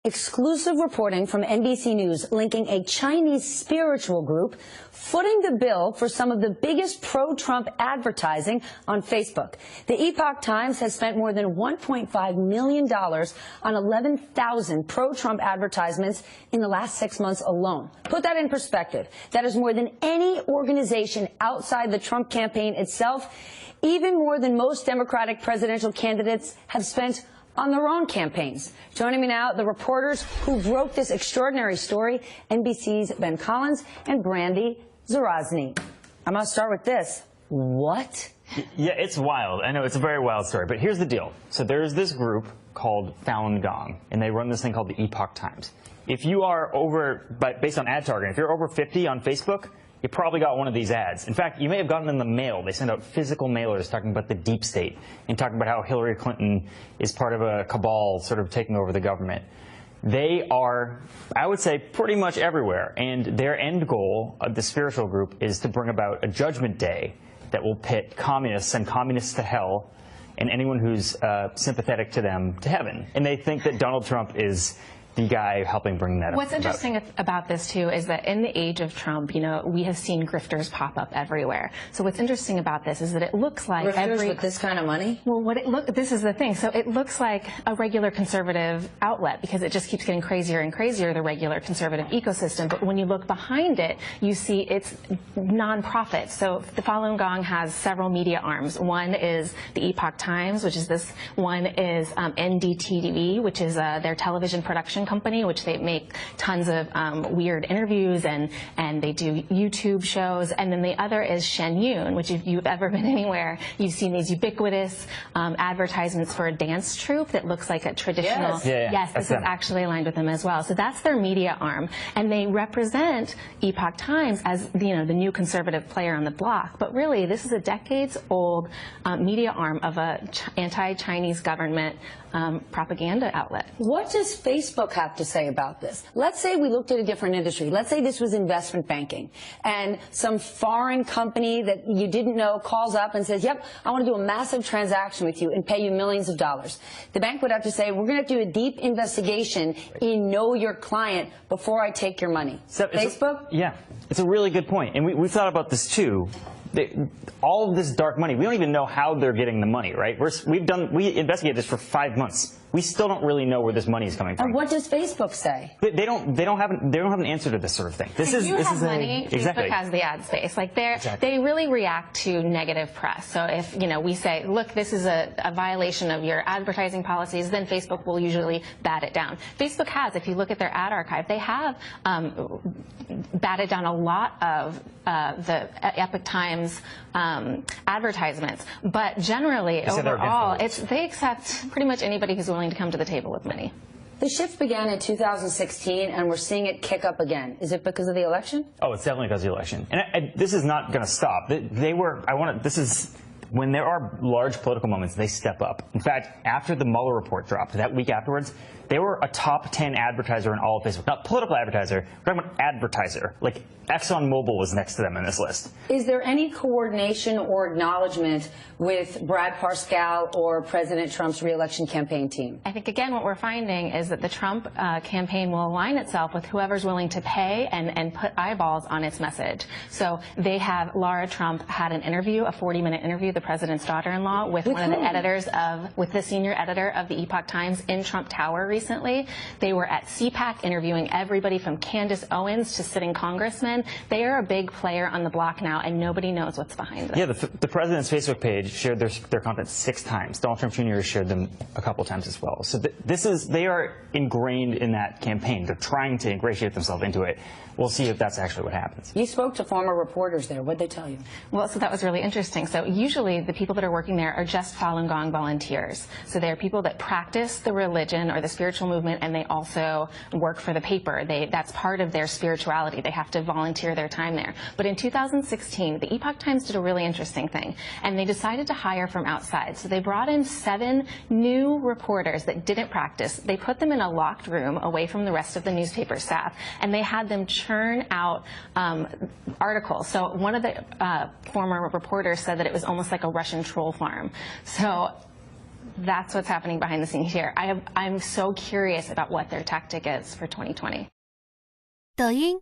Exclusive reporting from NBC News linking a Chinese spiritual group footing the bill for some of the biggest pro-Trump advertising on Facebook. The Epoch Times has spent more than $1.5 million on 11,000 pro-Trump advertisements in the last 6 months alone. Put that in perspective. That is more than any organization outside the Trump campaign itself, even more than most Democratic presidential candidates have spent on their own campaigns. Joining me now, the reporters who broke this extraordinary story, NBC's Ben Collins and Brandy Zarazny. I'm going to start with this. What? Yeah, it's wild. I know, it's a very wild story, but here's the deal. So there's this group called Falun Gong, and they run this thing called the Epoch Times. If you are based on ad targeting, if you're over 50 on Facebook, you probably got one of these ads. In fact, you may have gotten them in the mail. They send out physical mailers talking about the deep state and talking about how Hillary Clinton is part of a cabal sort of taking over the government. They are, I would say, pretty much everywhere. And their end goal of the spiritual group is to bring about a judgment day that will pit communists and communists to hell and anyone who's sympathetic to them to heaven. And they think that Donald Trump is the guy helping bring that up. What's interesting about this, too, is that in the age of Trump, you know, we have seen grifters pop up everywhere. So what's interesting about this is that it looks like grifters with this kind of money? Well, this is the thing. So it looks like a regular conservative outlet because it just keeps getting crazier and crazier, the regular conservative ecosystem. But when you look behind it, you see it's nonprofit. So the Falun Gong has several media arms. One is the Epoch Times, which is this. One is NDTV, which is their television production company, which they make tons of weird interviews and they do YouTube shows. And then the other is Shen Yun, which if you've ever been anywhere, you've seen these ubiquitous advertisements for a dance troupe that looks like a traditional. Yes, this is actually aligned with them as well. So that's their media arm, and they represent Epoch Times as the new conservative player on the block. But really, this is a decades-old media arm of a anti-Chinese government propaganda outlet. What does Facebook have to say about this? Let's say we looked at a different industry. Let's say this was investment banking, and some foreign company that you didn't know calls up and says, yep, I want to do a massive transaction with you and pay you millions of dollars. The bank would have to say, we're going to do a deep investigation in know your client before I take your money. So Facebook? Yeah, it's a really good point. And we've thought about this too. All of this dark money, we don't even know how they're getting the money, right? We investigated this for 5 months. We still don't really know where this money is coming from. And what does Facebook say? They don't have an answer to this sort of thing. Facebook has the ad space. Like they really react to negative press. So if we say, look, this is a violation of your advertising policies, then Facebook will usually bat it down. Facebook has, if you look at their ad archive, they have batted down a lot of the Epoch Times advertisements. But generally, overall, they accept pretty much anybody who's willing to come to the table with money. The shift began in 2016, and we're seeing it kick up again. Is it because of the election? Oh, it's definitely because of the election. And this is not going to stop. This is when there are large political moments, they step up. In fact, after the Mueller report dropped, that week afterwards, they were a top 10 advertiser in all of Facebook. Not political advertiser, we're talking about advertiser. Like ExxonMobil was next to them in this list. Is there any coordination or acknowledgement with Brad Parscale or President Trump's re-election campaign team? I think, again, what we're finding is that the Trump campaign will align itself with whoever's willing to pay and put eyeballs on its message. So they have, Laura Trump had an interview, a 40-minute interview, the president's daughter-in-law, with one of the editors with the senior editor of the Epoch Times in Trump Tower recently. They were at CPAC interviewing everybody from Candace Owens to sitting congressmen. They are a big player on the block now, and nobody knows what's behind them. Yeah, the president's Facebook page shared their content 6 times. Donald Trump Jr. shared them a couple times as well. So they are ingrained in that campaign. They're trying to ingratiate themselves into it. We'll see if that's actually what happens. You spoke to former reporters there. What did they tell you? Well, so that was really interesting. So usually the people that are working there are just Falun Gong volunteers. So they're people that practice the religion or the spiritual movement, and they also work for the paper. That's part of their spirituality. They have to volunteer their time there. But in 2016, the Epoch Times did a really interesting thing, and they decided to hire from outside. So they brought in 7 new reporters that didn't practice. They put them in a locked room away from the rest of the newspaper staff, and they had them churn out articles. So one of the former reporters said that it was almost like a Russian troll farm. So That's what's happening behind the scenes here. I'm so curious about what their tactic is for 2020. 抖音